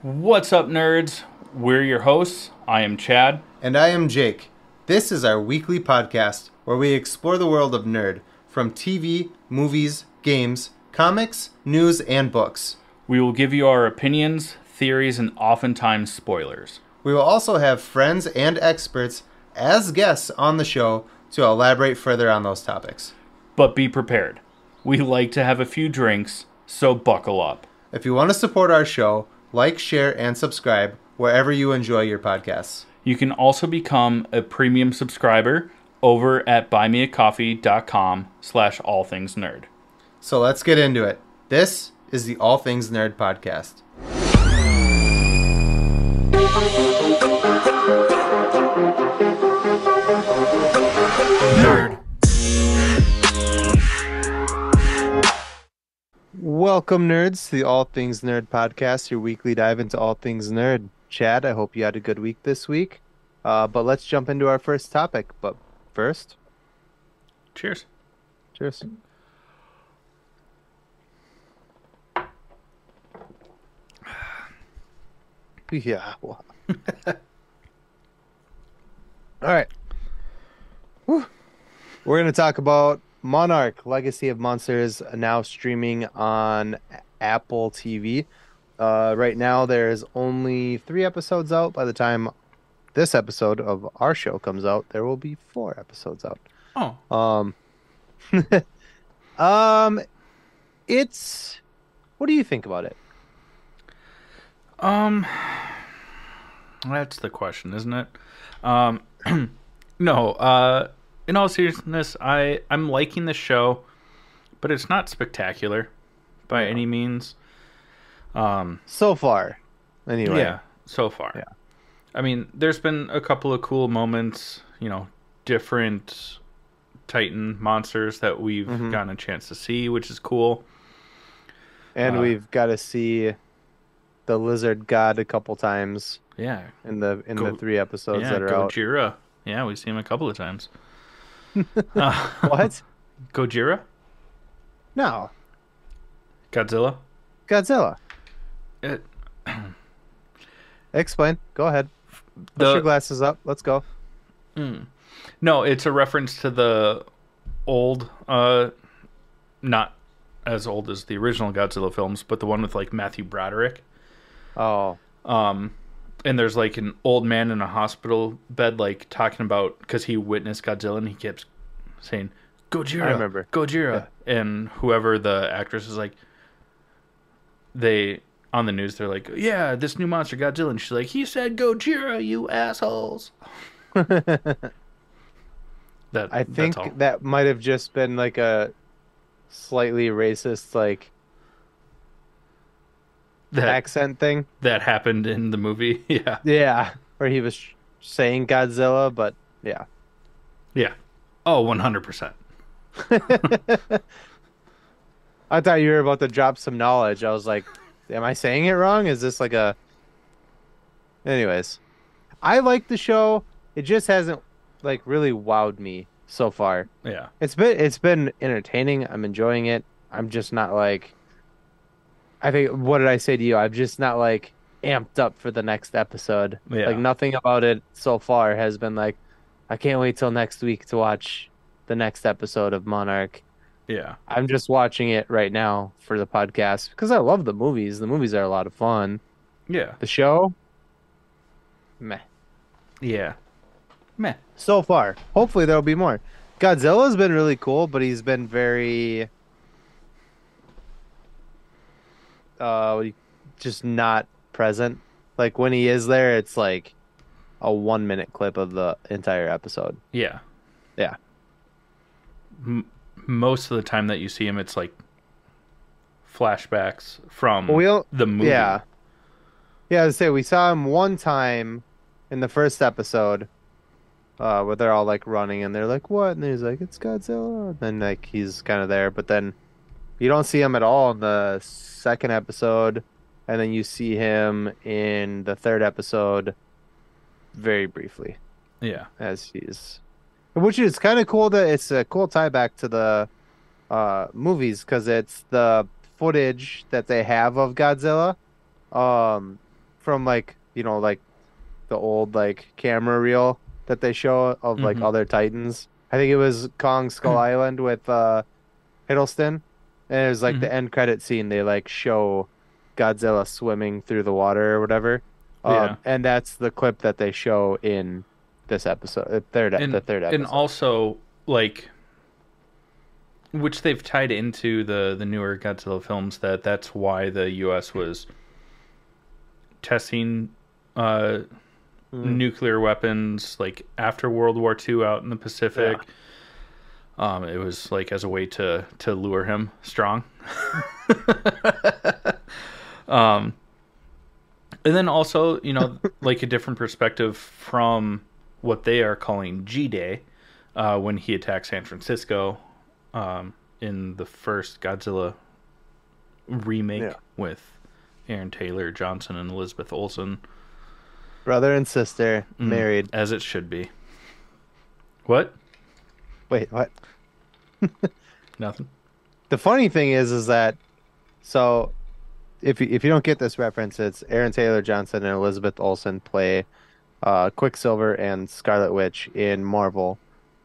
What's up, nerds? We're your hosts. I am Chad. And I am Jake. This is our weekly podcast where we explore the world of nerd from TV, movies, games, comics, news, and books. We will give you our opinions, theories, and oftentimes spoilers. We will also have friends and experts as guests on the show to elaborate further on those topics. But be prepared. We like to have a few drinks, so buckle up. If you want to support our show, like, share, and subscribe wherever you enjoy your podcasts. You can also become a premium subscriber over at buymeacoffee.com/allthingsnerd. So let's get into it. This is the All Things Nerd podcast. Nerd. Welcome, nerds, to the All Things Nerd podcast, your weekly dive into all things nerd. Chad, I hope you had a good week this week. But let's jump into our first topic. But first, Cheers. cheers. Yeah. Well. All right. Whew. We're going to talk about Monarch, Legacy of Monsters, now streaming on Apple TV. Right now, there's only 3 episodes out. By the time this episode of our show comes out, there will be 4 episodes out. Oh. It's. What do you think about it? That's the question, isn't it? No, in all seriousness, I'm liking the show, but it's not spectacular by any means. So far, anyway. Yeah, so far. Yeah. I mean, there's been a couple of cool moments, different Titan monsters that we've gotten a chance to see, which is cool. And we've got to see the lizard god a couple times. Yeah. In the 3 episodes that are out. Gojira. Yeah, we've seen him a couple of times. What? Gojira? No. Godzilla? Godzilla. It, Explain. Go ahead. Put your glasses up. Let's go. No, it's a reference to the old, not as old as the original Godzilla films, but the one with like Matthew Broderick. Oh. And there's like an old man in a hospital bed, like talking about, because he witnessed Godzilla and he kept saying, Gojira, I remember. Gojira. Yeah. And whoever the actress is like, on the news, they're like, yeah, this new monster, Godzilla. And she's like, he said Gojira, you assholes. I think that might have just been like a slightly racist, like, accent thing. That happened in the movie, yeah. Yeah, where he was saying Godzilla, but yeah. Yeah. Oh, 100%. I thought you were about to drop some knowledge. I was like, am I saying it wrong? Is this like a... Anyways. I like the show. It just hasn't like really wowed me so far. Yeah. It's been entertaining. I'm enjoying it. I'm just not like... I think, what did I say to you? I'm just not like amped up for the next episode. Yeah. Like nothing about it so far has been like, I can't wait till next week to watch the next episode of Monarch. Yeah. I'm just watching it right now for the podcast because I love the movies. The movies are a lot of fun. Yeah. The show, meh. Yeah. Meh. So far. Hopefully there'll be more. Godzilla's been really cool, but he's been very just not present. Like when he is there, it's like a 1-minute clip of the entire episode. Yeah. Yeah. Most of the time that you see him, it's like flashbacks from the movie. Yeah. Yeah, I'd say we saw him one time in the first episode where they're all like running and they're like, what? And he's like, it's Godzilla. And then like he's kind of there, but then you don't see him at all in the second episode. And then you see him in the third episode very briefly. Yeah. As he's... Which is kind of cool that it's a cool tie back to the movies because it's the footage that they have of Godzilla from like like the old like camera reel that they show of like Mm-hmm. other Titans. I think it was Kong Skull Island with Hiddleston, and it was like Mm-hmm. the end credit scene. They like show Godzilla swimming through the water or whatever, Yeah. and that's the clip that they show in this episode, the and third and episode. also like which they've tied into the newer Godzilla films that's why the US was testing uh Mm, nuclear weapons like after World War II out in the Pacific. yeah, It was like as a way to lure him strong. um and then also, like a different perspective from what they are calling G-Day, when he attacked San Francisco, in the first Godzilla remake yeah. with Aaron Taylor Johnson and Elizabeth Olsen. Brother and sister married. As it should be. What? Wait, what? Nothing. The funny thing is that so if you don't get this reference, it's Aaron Taylor Johnson and Elizabeth Olsen play Quicksilver and Scarlet Witch in Marvel.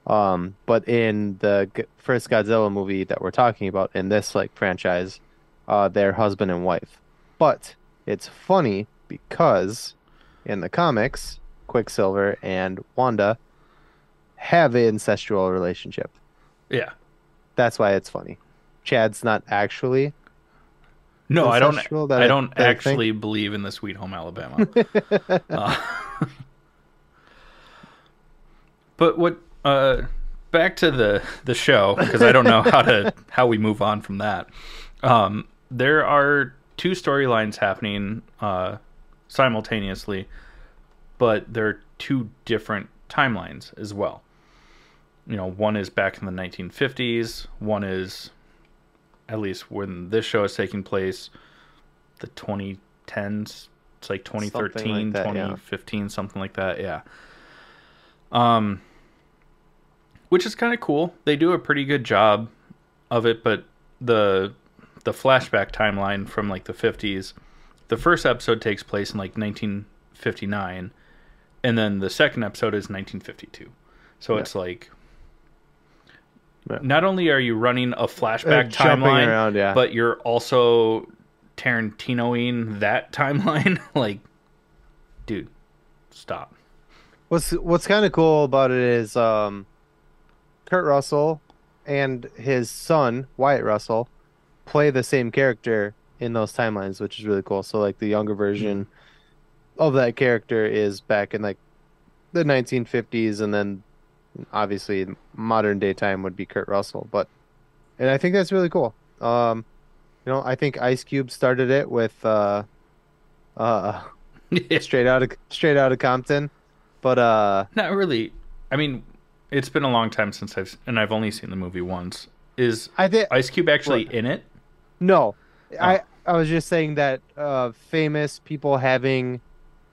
But in the first Godzilla movie that we're talking about in this like franchise, they're husband and wife. But it's funny because in the comics, Quicksilver and Wanda have an incestual relationship. Yeah. That's why it's funny. Chad's not actually No, I don't. incestual I don't that I think. actually believe in the Sweet Home Alabama. Uh, but what? Back to the show, because I don't know how we move on from that. There are two storylines happening simultaneously, but they're two different timelines as well. One is back in the 1950s. One is, at least when this show is taking place, the 2010s. It's like Something 2013, like that, yeah. 2015, something like that. Yeah. Um, which is kind of cool. They do a pretty good job of it, but the flashback timeline from like the 50s, the first episode takes place in like 1959, and then the second episode is 1952. So Yeah. it's like, Yeah. not only are you running a flashback Jumping timeline, around, yeah. but you're also Tarantinoing that timeline. Like, dude, stop. What's kind of cool about it is Kurt Russell and his son, Wyatt Russell, play the same character in those timelines, which is really cool. So like the younger Mm. version of that character is back in like the 1950s, and then obviously modern day time would be Kurt Russell. And I think that's really cool. I think Ice Cube started it with uh straight out of Compton. But Not really. I mean, it's been a long time since I've only seen the movie once. Is I think Ice Cube actually what? in it? No. Oh, I was just saying that famous people having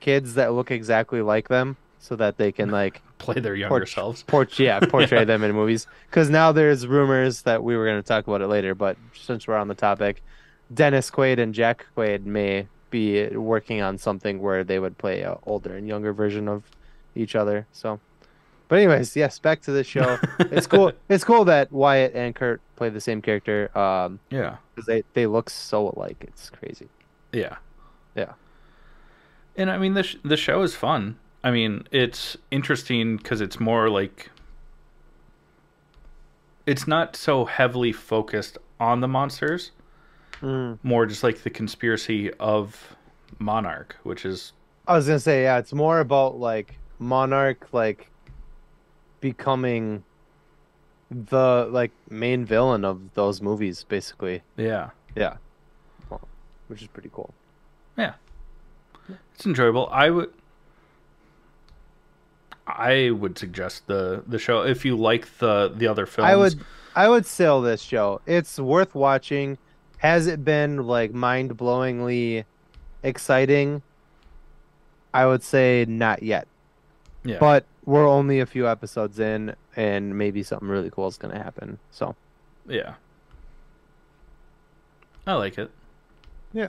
kids that look exactly like them so that they can like play their younger selves. portray Yeah. them in movies. Because now there's rumors that we were going to talk about it later, but since we're on the topic, Dennis Quaid and Jack Quaid may be working on something where they would play a older and younger version of each other. So, but anyways, yes, back to the show. It's cool. It's cool that Wyatt and Kurt play the same character. Yeah. Because they look so alike. It's crazy. Yeah. Yeah. And I mean, the show is fun. I mean, it's interesting because it's more like, it's not so heavily focused on the monsters, Mm. more just like the conspiracy of Monarch, which is, I was gonna say, yeah, it's more about like Monarch like becoming the like main villain of those movies, basically. yeah. Yeah. Well, which is pretty cool. Yeah. It's enjoyable. I would suggest the show if you like the other I films. would I would sell this show. It's worth watching. Has it been like mind-blowingly exciting? I would say not yet. Yeah. But we're only a few episodes in, and maybe something really cool is gonna happen. So, Yeah. I like it. yeah.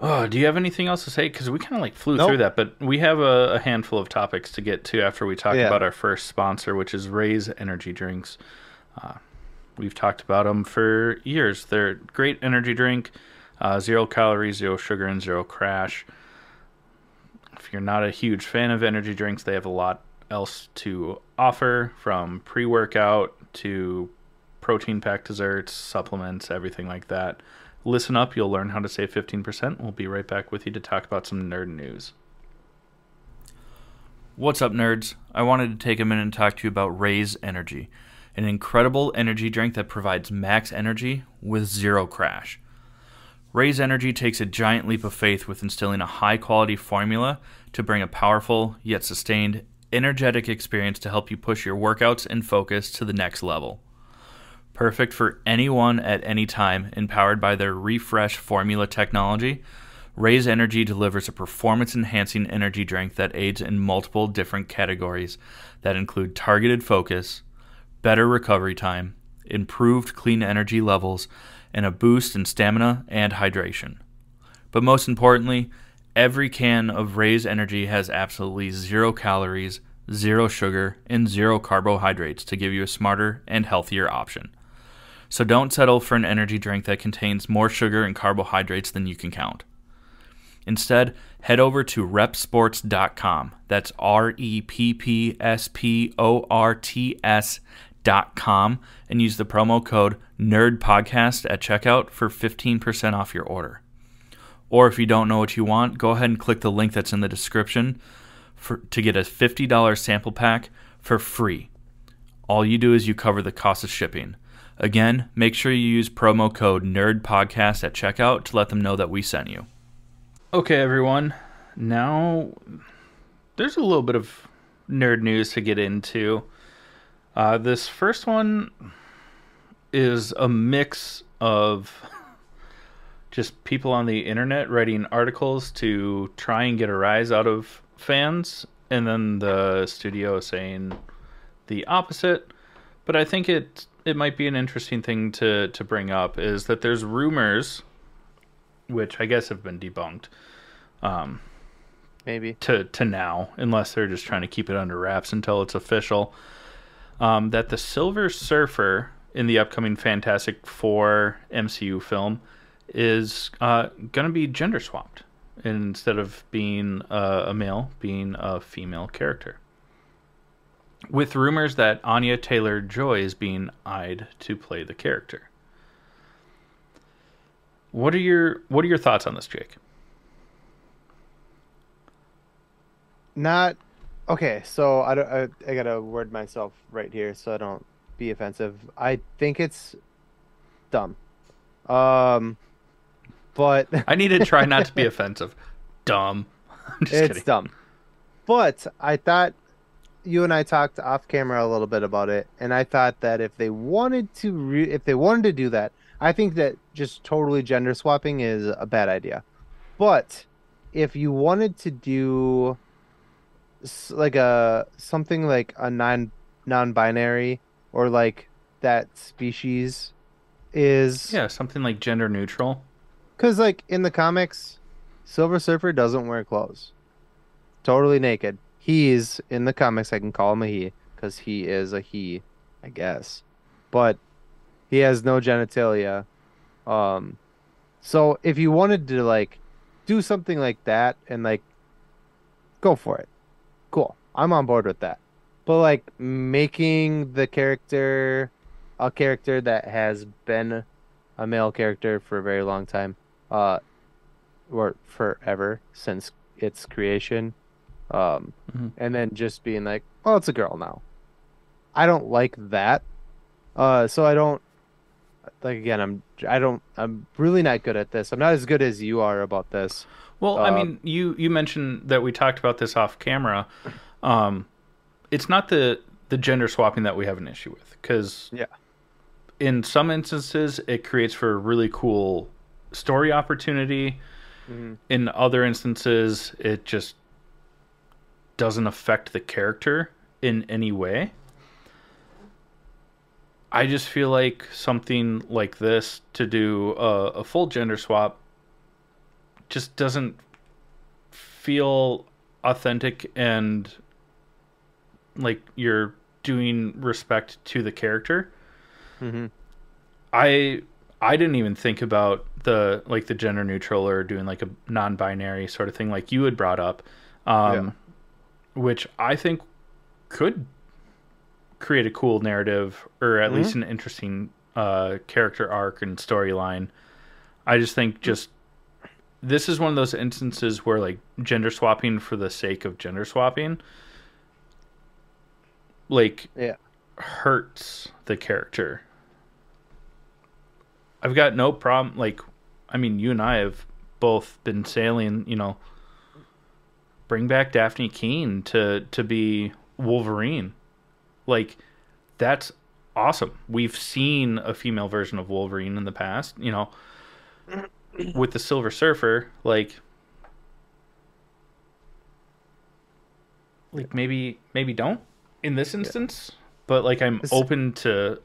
Oh, do you have anything else to say? Because we kind of like flew through Nope. that, but we have a handful of topics to get to after we talk Yeah. about our first sponsor, which is Ray's Energy Drinks. We've talked about them for years. They're a great energy drink, 0 calories, 0 sugar, and 0 crash. If you're not a huge fan of energy drinks, they have a lot else to offer, from pre-workout to protein-packed desserts, supplements, everything like that. Listen up, you'll learn how to save 15%. We'll be right back with you to talk about some nerd news. What's up, nerds? I wanted to take a minute and talk to you about Ray's Energy, an incredible energy drink that provides max energy with 0 crash. Ray's Energy takes a giant leap of faith with instilling a high-quality formula to bring a powerful, yet sustained, energetic experience to help you push your workouts and focus to the next level. Perfect for anyone at any time, empowered by their refresh formula technology, Ray's Energy delivers a performance-enhancing energy drink that aids in multiple different categories that include targeted focus, better recovery time, improved clean energy levels, and a boost in stamina and hydration. But most importantly, every can of Ray's Energy has absolutely 0 calories, 0 sugar, and 0 carbohydrates to give you a smarter and healthier option. So don't settle for an energy drink that contains more sugar and carbohydrates than you can count. Instead, head over to repsports.com. That's REPPSPORTS.com and use the promo code NERDPODCAST at checkout for 15% off your order. Or if you don't know what you want, go ahead and click the link that's in the description to get a $50 sample pack for free. All you do is you cover the cost of shipping. Again, make sure you use promo code NERDPODCAST at checkout to let them know that we sent you. Okay, everyone. Now, there's a little bit of nerd news to get into. This first one is a mix of just people on the internet writing articles to try and get a rise out of fans, and then the studio saying the opposite. But I think it might be an interesting thing to bring up, is that there's rumors, which I guess have been debunked, Maybe. to now, unless they're just trying to keep it under wraps until it's official, that the Silver Surfer in the upcoming Fantastic Four MCU film is going to be gender swapped, instead of being a male, being a female character, with rumors that Anya Taylor-Joy is being eyed to play the character. What are your thoughts on this, Jake? Not okay. So I gotta word myself right here so I don't be offensive. I think it's dumb. Um, but I need to try not to be offensive. Dumb. I'm just it's kidding. dumb. But I thought you and I talked off camera a little bit about it, and I thought that if they wanted to if they wanted to do that, I think that just totally gender swapping is a bad idea. But if you wanted to do like a something like a non-binary, or like that species is, Yeah, something like gender neutral. because like in the comics, Silver Surfer doesn't wear clothes, totally naked. He's in the comics. I can call him a he because he is a he, I guess, but he has no genitalia. Um, so if you wanted to like do something like that and like go for it, cool. I'm on board with that. But like making the character a character that has been a male character for a very long time, uh, or forever since its creation, Mhm. and then just being like, oh, it's a girl now. I don't like that. So I don't like, again, I'm really not good at this. I'm not as good as you are about this. Well, I Uh, mean, you mentioned that we talked about this off camera. Um, it's not the gender swapping that we have an issue with, because yeah. in some instances it creates for a really cool story opportunity. Hmm. In other instances, it just doesn't affect the character in any way. I just feel like something like this, to do a full gender swap, just doesn't feel authentic and like you're doing respect to the character. Mm-hmm. I I didn't even think about the gender neutral or doing like a non-binary sort of thing like you had brought up, Yeah. um, which I think could create a cool narrative or at Mm-hmm. least an interesting character arc and storyline. I just think just this is one of those instances where like gender swapping for the sake of gender swapping like Yeah. hurts the character. I've got no problem. Like, I mean, you and I have both been sailing. Bring back Daphne Keene to be Wolverine. Like, that's awesome. We've seen a female version of Wolverine in the past. With the Silver Surfer, like maybe don't in this Yeah. instance. But like, I'm It's, open to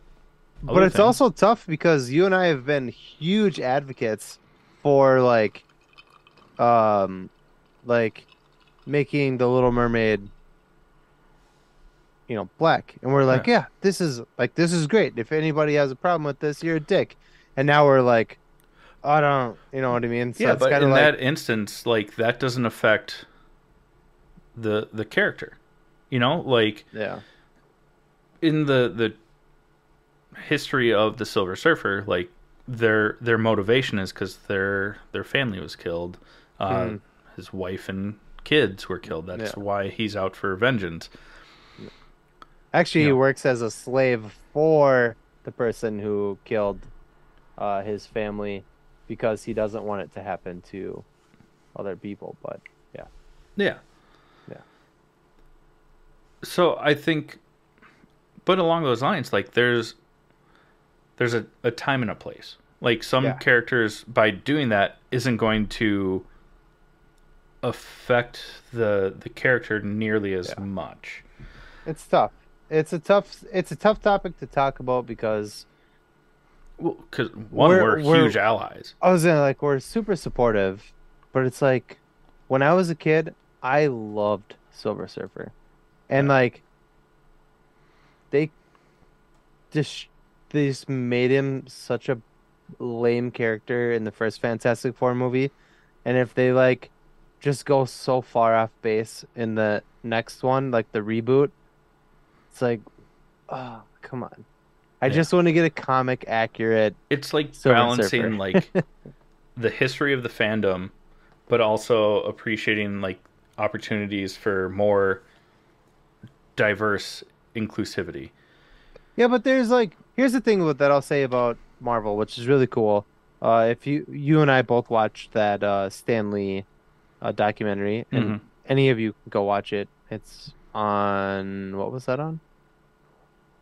but other it's things. also tough because you and I have been huge advocates for um like making the Little Mermaid, black. And we're Yeah. like, yeah, this is great. If anybody has a problem with this, you're a dick. And now we're like, I don't, you know what I mean? So Yeah, it's but kind of in like, that instance, like that doesn't affect the character. Like yeah. in the history of the Silver Surfer, like their motivation is because their family was killed, uh, Hmm. his wife and kids were killed. That's Yeah. why he's out for vengeance. Actually, You he know, works as a slave for the person who killed his family because he doesn't want it to happen to other people. But yeah, yeah. yeah, So I think, but along those lines, like there's a time and a place. Like some yeah. characters, by doing that, isn't going to affect the character nearly as Yeah. much. It's tough. It's a tough topic to talk about because Well, because one, we're we're we're huge allies. I was in like we're super supportive, but it's like when I was a kid, I loved Silver Surfer. And Yeah, like they just they just made him such a lame character in the first Fantastic Four movie. And if they just go so far off base in the next one, like the reboot, it's like, oh, come on. I yeah. just want to get a comic accurate It's like Silver Surfer. balancing like the history of the fandom, but also appreciating like opportunities for more diverse inclusivity. Yeah, but here's the thing with that I'll say about Marvel, which is really cool. If you and I both watched that Stan Lee documentary, and Mm-hmm. any of you can go watch it. It's on, what was that on?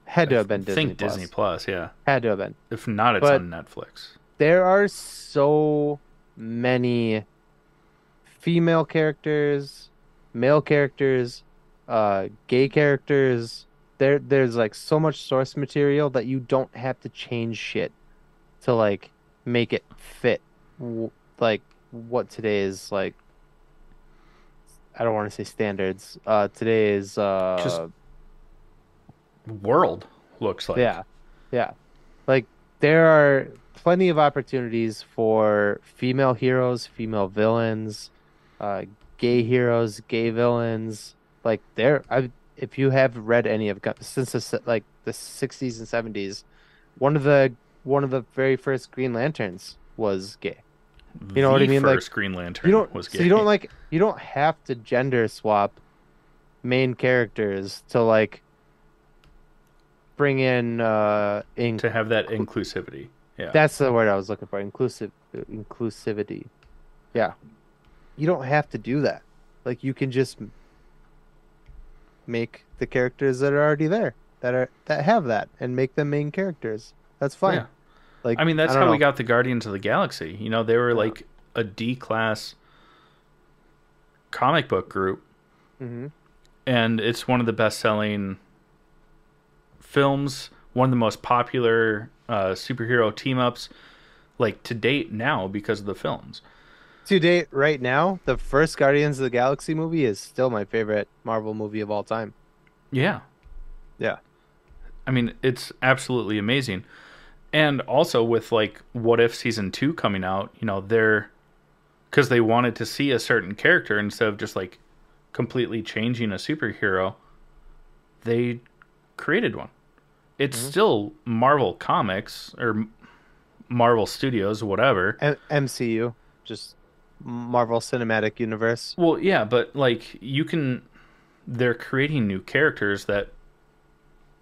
Had I to have been Disney think Disney Plus. Plus. Yeah. Had to have been. If not, it's But on Netflix. there are so many female characters, male characters, gay characters. There's like so much source material that you don't have to change shit to make it fit like what today's I don't want to say standards. Today's Just world looks like. yeah. Yeah. Like there are plenty of opportunities for female heroes, female villains, uh gay heroes, gay villains. Like if you have read any of since the 60s and 70s, one of the one of the very first Green Lanterns was gay. You know what I The mean? Like first Green Lantern was you don't gay. you don't have to gender swap main characters to bring in To have that inclusivity. Yeah. that's the word I was looking for. Inclusivity. Yeah. You don't have to do that. Like you can just make the characters that are already there that have that and make them main characters. That's fine. Yeah. Like I mean, I that's don't how we know. got the Guardians of the Galaxy. They were Yeah. like a D class comic book group, Hmm. and it's one of the best selling films, one of the most popular superhero team ups, like to date now because of the films. To date, right now, the first Guardians of the Galaxy movie is still my favorite Marvel movie of all time. Yeah. Yeah. I mean, it's absolutely amazing. And also with like What If season 2 coming out, they're because they wanted to see a certain character instead of just like completely changing a superhero, they created one. It's Hmm. still Marvel Comics or Marvel Studios, whatever. MCU, just Marvel Cinematic Universe. Well, yeah, but like they're creating new characters that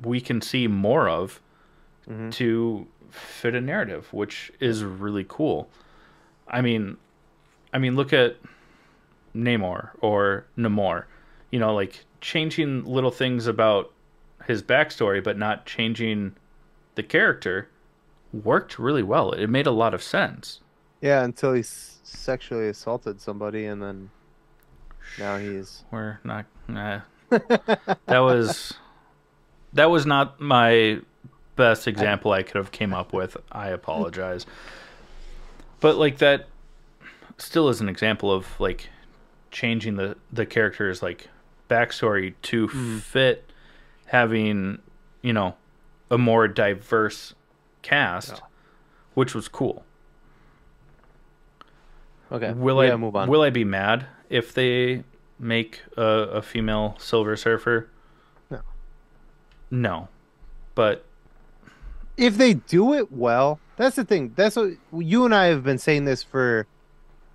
we can see more of Hmm. to fit a narrative, which is really cool. I mean, look at Namor or Namor. Like changing little things about his backstory, but not changing the character worked really well. It made a lot of sense. Yeah, until he sexually assaulted somebody, and then now he's. We're not. That was not my best I, example I could have came up with. I apologize, but like that still is an example of like changing the character's like backstory to mm, fit having a more diverse cast, yeah. which was cool. Okay, Will we I gotta move on. will I be mad if they make a female Silver Surfer? No. No, but If they do it well, that's the thing. That's what you and I have been saying this for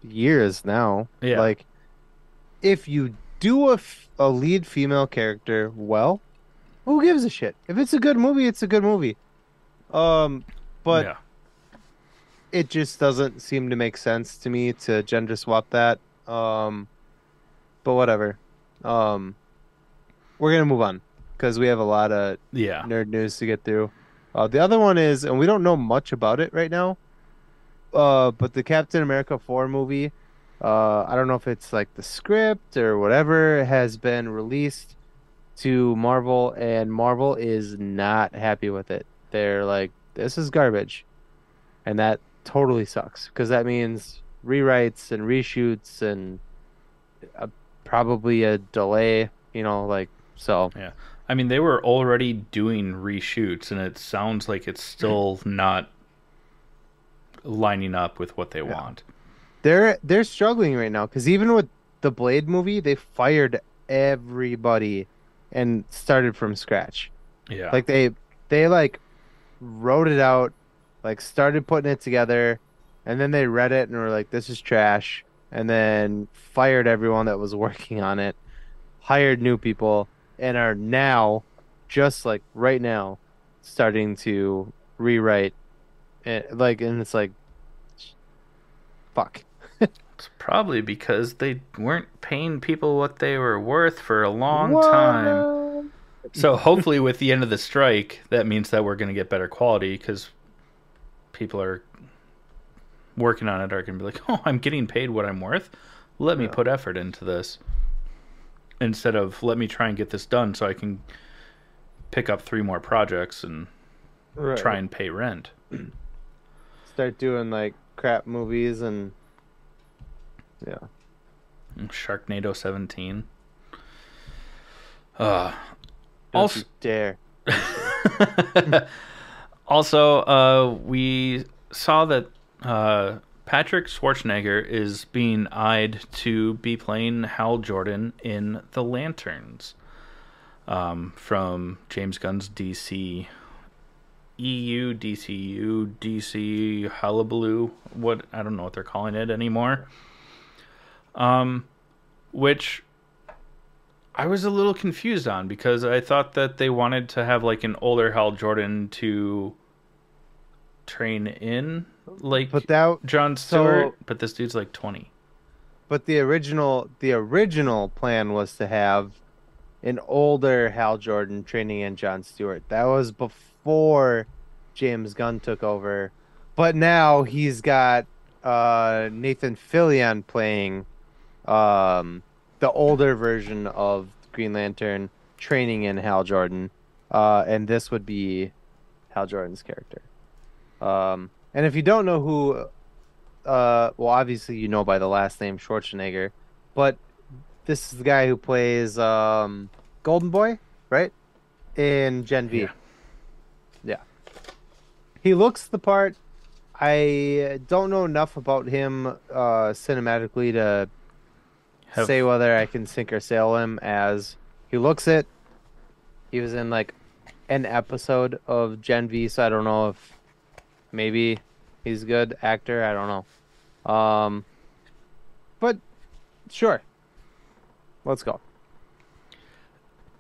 years now. yeah, Like, if you do a lead female character well, who gives a shit? If it's a good movie, it's a good movie. Um, but yeah, it just doesn't seem to make sense to me to gender swap that. But whatever. Um, we're gonna move on because we have a lot of yeah. nerd news to get through. The other one is, and we don't know much about it right now. But the Captain America 4 movie, I don't know if it's like the script or whatever has been released to Marvel, and Marvel is not happy with it. They're like, this is garbage. And that totally sucks because that means rewrites and reshoots and uh, probably a delay, like so. Yeah. I mean, they were already doing reshoots, and it sounds like it's still not lining up with what they Yeah. want. They're struggling right now because even with the Blade movie, they fired everybody and started from scratch. Yeah. Like they like wrote it out, like started putting it together, and then they read it and were like, "This is trash," and then fired everyone that was working on it, hired new people, and are now just like right now starting to rewrite it. Like, and it's like, fuck. It's probably because they weren't paying people what they were worth for a long time. What? So hopefully, with the end of the strike, that means that we're going to get better quality because people are working on it are going to be like, oh, I'm getting paid what I'm worth. Let me Yeah. put effort into this instead of let me try and get this done so I can pick up 3 more projects and try Right. and pay rent. Start doing like crap movies and yeah. Sharknado 17. Uh, Don't also, you dare. I'm kidding. we saw that Patrick Schwarzenegger is being eyed to be playing Hal Jordan in The Lanterns from James Gunn's DC EU, DCU, DC Hullabaloo. What I don't know what they're calling it anymore. Which I was a little confused on because I thought that they wanted to have like an older Hal Jordan to train in But like that Jon Stewart, so but this dude's like 20. but the original plan was to have an older Hal Jordan training in Jon Stewart. That was before James Gunn took over. But now he's got Nathan Fillion playing um the older version of Green Lantern training in Hal Jordan. And this would be Hal Jordan's character. And if you don't know who well, obviously you know by the last name Schwarzenegger, but this is the guy who plays Golden Boy, right? In Gen Yeah. V. Yeah. He looks the part. I don't know enough about him cinematically to say Have whether I can sink or sail him as he looks it. He was in like an episode of Gen V, so I don't know if maybe he's a good actor. I don't know. But sure, let's go.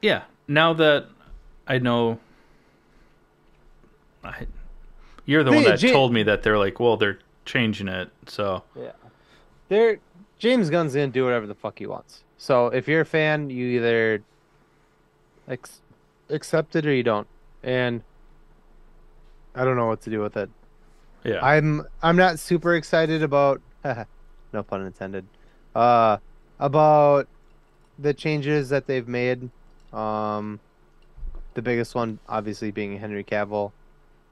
yeah. Now that I know, I, you're the one The, that J told me that they're like, well, they're changing it. So yeah, there. James Gunn's gonna do whatever the fuck he wants. So if you're a fan, you either ex accept it or you don't. And I don't know what to do with it. yeah. I'm not super excited about no pun intended. Uh about the changes that they've made. Um the biggest one obviously being Henry Cavill.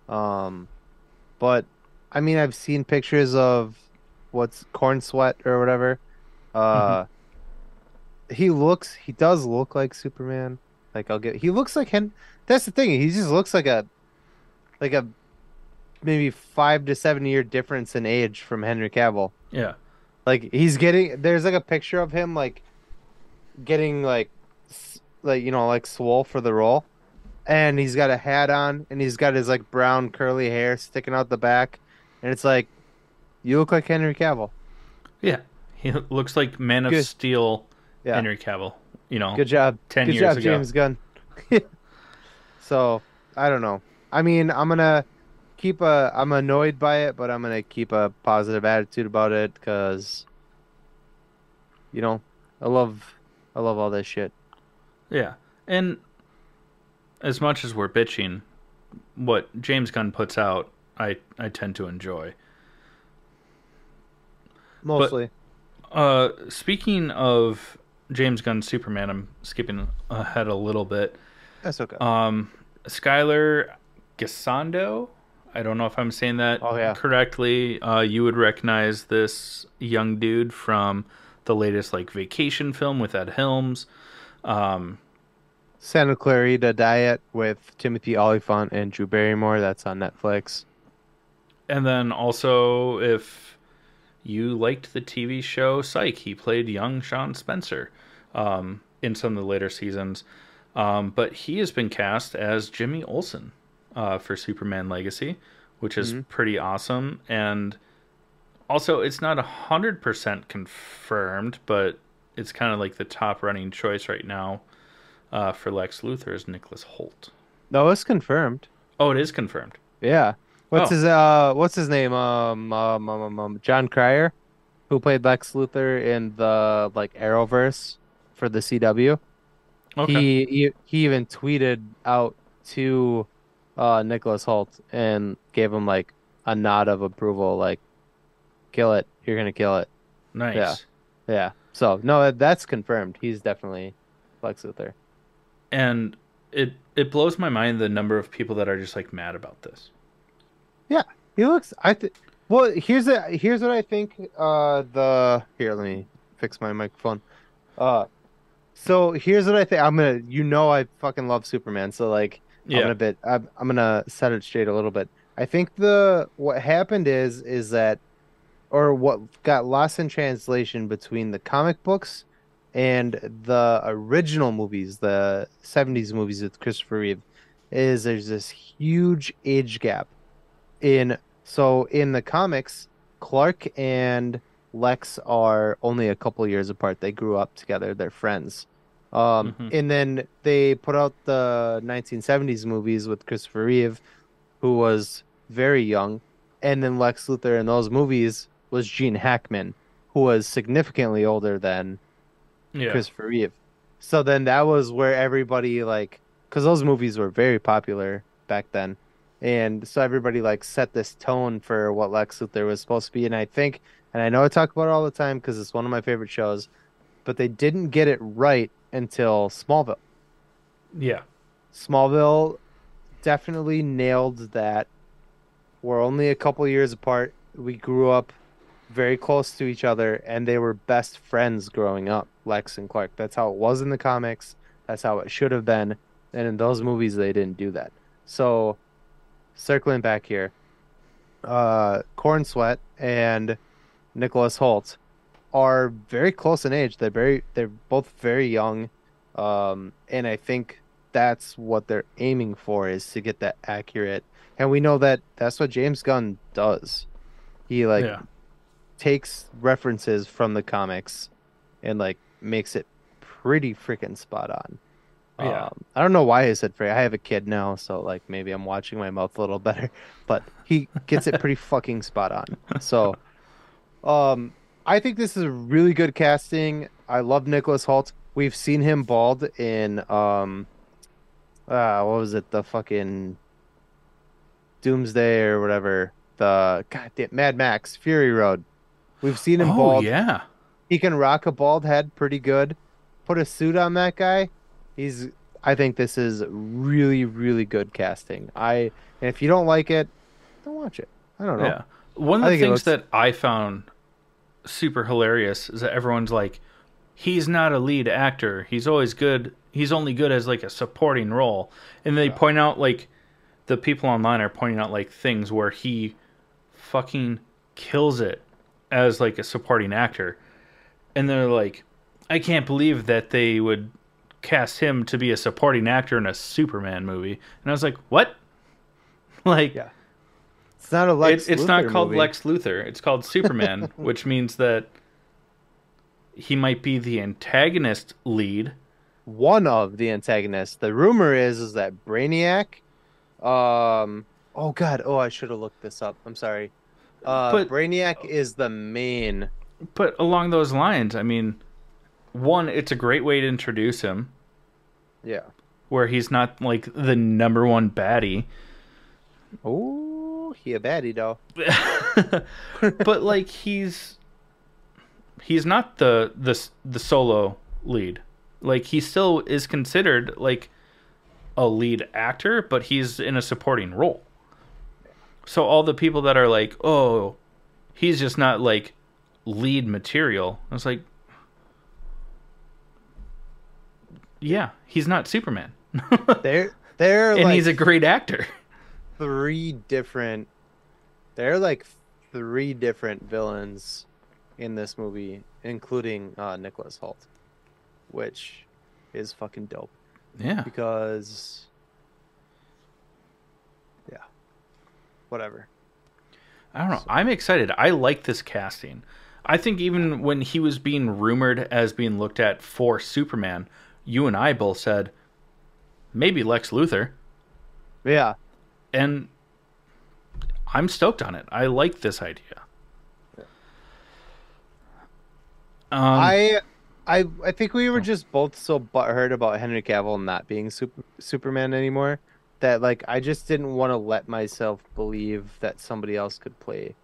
Um but I mean I've seen pictures of what's corn sweat or whatever. Hmm. Uh he does look like Superman. Like he looks like that's the thing. He just looks like a maybe 5 to 7 year difference in age from Henry Cavill. Yeah. Like there's like a picture of him like getting like like swole for the role, and he's got a hat on, and he's got his like brown curly hair sticking out the back, and it's like you look like Henry Cavill. Yeah. He looks like Man of Good, Steel yeah, Henry Cavill, ten good years job, ago. James Gunn. So I don't know. I mean, I'm annoyed by it, but I'm gonna keep a positive attitude about it because you know I love I love all this shit. Yeah. And as much as we're bitching, what James Gunn puts out, I tend to enjoy. But Mostly. speaking of James Gunn's Superman, I'm skipping ahead a little bit. That's okay. Skylar Gisondo, I don't know if I'm saying that Oh yeah. correctly. You would recognize this young dude from the latest like vacation film with Ed Helms. Um, Santa Clarita Diet with Timothy Olyphant and Drew Barrymore. That's on Netflix. and then also, if you liked the TV show Psych, he played young Sean Spencer in some of the later seasons. But he has been cast as Jimmy Olsen for Superman Legacy, which is Hmm. pretty awesome. And also, it's not 100% confirmed, but it's kind of like the top running choice right now for Lex Luthor is Nicholas Holt. No, it's confirmed. Oh, it is confirmed. Yeah. Oh, What's his name? John Cryer, who played Lex Luthor in the like Arrowverse for the CW. okay. He even tweeted out to Nicholas Holt and gave him like a nod of approval, like kill it. You're gonna kill it. Yeah. Nice. Yeah. So no, that's confirmed. He's definitely Lex Luthor. And it blows my mind the number of people that are just like mad about this. Yeah, he looks. I think. Well, here's what I think. The here, let me fix my microphone. Uh, so here's what I think. I fucking love Superman. So like, Yeah. I'm gonna set it straight a little bit. I think the what happened is that or what got lost in translation between the comic books and the original movies, the 70s movies with Christopher Reeve, is there's this huge age gap in the comics, Clark and Lex are only a couple years apart. They grew up together, they're friends. Hmm. And then they put out the 1970s movies with Christopher Reeve, who was very young, and then Lex Luthor in those movies was Gene Hackman, who was significantly older than Yeah. Christopher Reeve. So then that was where everybody like, because those movies were very popular back then, and so everybody like set this tone for what Lex Luthor was supposed to be. And I think, and I know I talk about it all the time because it's one of my favorite shows, but they didn't get it right until Smallville. Yeah. Smallville definitely nailed that. We're only a couple years apart. We grew up very close to each other, and they were best friends growing up, Lex and Clark. That's how it was in the comics. That's how it should have been. And in those movies, they didn't do that. So, circling back here, Corn Sweat and Nicholas Holt are very close in age. They're both very young. And I think that's what they're aiming for is to get that accurate. And we know that that's what James Gunn does. He like Yeah. takes references from the comics and like makes it pretty freaking spot on. Yeah. I don't know why I said I have a kid now, so like maybe I'm watching my mouth a little better, but he gets it pretty fucking spot on. So, um, I think this is a really good casting. I love Nicholas Hoult. We've seen him bald in what was it? The fucking Doomsday or whatever. The goddamn Mad Max Fury Road. We've seen him Oh bald. yeah. He can rock a bald head pretty good. Put a suit on that guy. He's I think this is really, really good casting. And if you don't like it, don't watch it. I don't know. Yeah. One I of the think it things looks that I found super hilarious is that everyone's like, he's not a lead actor. He's always good. He's only good as like a supporting role. And they point out like the people online are pointing out like things where he fucking kills it as like a supporting actor. And they're like, I can't believe that they would cast him to be a supporting actor in a Superman movie. And I was like, what? Like, yeah. It's not a Lex it's not Luthor called movie. Lex Luthor. It's called Superman, which means that he might be the antagonist lead. One of the antagonists. The rumor is that Brainiac. Oh God. Oh, I should have looked this up. I'm sorry. But Brainiac is the main. along those lines, I mean, one, it's a great way to introduce him, Yeah. where he's not like the number one baddie. Oh, he a baddie though. But like he's not the solo lead. Like he still is considered like a lead actor, but he's in a supporting role. So all the people that are like, "Oh, he's just not like lead material." I was like, "Yeah, he's not Superman." They're And like he's a great actor. three different. They're like three different villains in this movie, including Nicholas Hoult, which is fucking dope Yeah. because yeah, whatever. I don't know. I'm excited. I like this casting. I think even when he was being rumored as being looked at for Superman, you and I both said maybe Lex Luthor, Yeah, and I'm stoked on it. I like this idea. Um, I think we were just both so butthurt about Henry Cavill not being Superman anymore that like I just didn't want to let myself believe that somebody else could play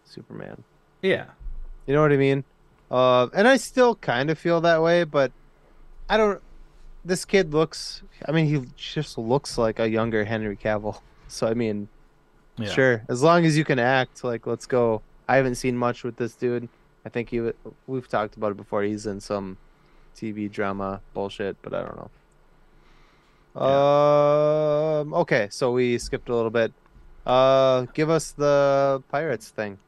Superman. yeah, You know what I mean? And I still kind of feel that way, but I don't. This kid looks. I mean, he just looks like a younger Henry Cavill. So I mean, yeah, sure, as long as you can act, like let's go. I haven't seen much with this dude. I think we've talked about it before. He's in some TV drama bullshit, but I don't know. Okay, so we skipped a little bit. Give us the pirates thing.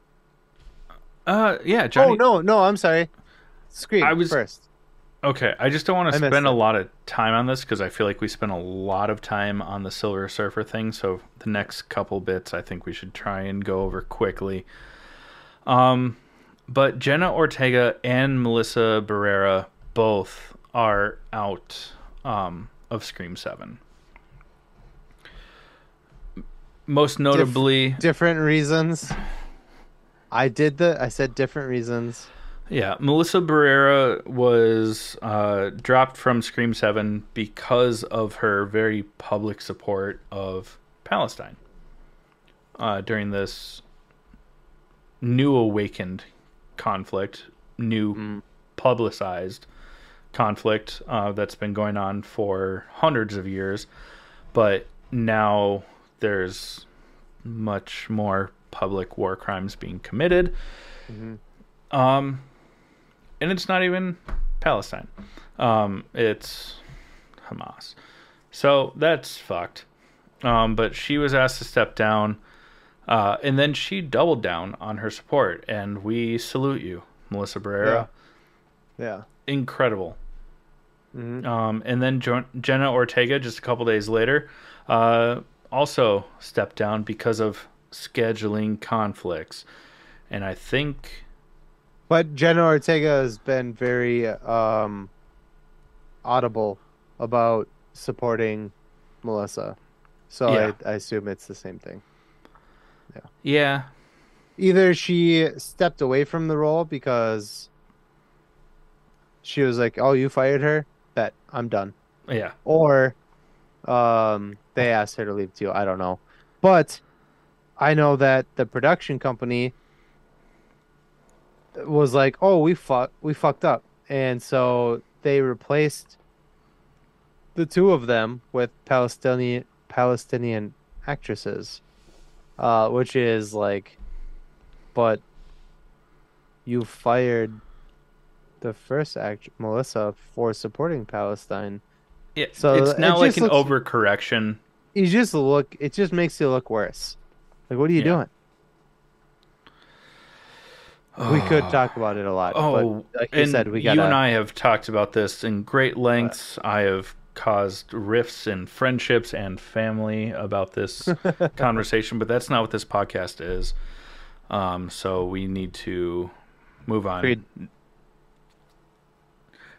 yeah, Oh Johnny. no, I'm sorry. Scream I was first. okay. I just don't want I to missed spend a it. lot of time on this because I feel like we spent a lot of time on the Silver Surfer thing. So the next couple bits, I think we should try and go over quickly. But Jenna Ortega and Melissa Barrera both are out of Scream 7. Most notably, Different reasons. I said different reasons. yeah, Melissa Barrera was dropped from Scream 7 because of her very public support of Palestine during this new awakened conflict, new publicized conflict that's been going on for hundreds of years, but now there's much more public war crimes being committed. And it's not even Palestine. It's Hamas. So that's fucked. But she was asked to step down, and then she doubled down on her support, and we salute you, Melissa Barrera. Yeah. Incredible. Mm-hmm. And then Jenna Ortega, just a couple days later, also stepped down because of scheduling conflicts. And I think... But Jenna Ortega has been very audible about supporting Melissa. So Yeah. I assume it's the same thing. Yeah. Either she stepped away from the role because she was like, "Oh, you fired her? Bet I'm done." Yeah. Or they asked her to leave too. I don't know. But I know that the production company was like, "Oh, we fucked up." And so they replaced the two of them with Palestinian actresses. Which is like, but you fired the first act Melissa for supporting Palestine. Yeah. So It's now like an looks, overcorrection. it just makes you look worse. Like, what are you doing? We could talk about it a lot, but like you said, you and I have talked about this in great lengths. I have caused rifts in friendships and family about this conversation, but that's not what this podcast is. So we need to move on. Creed.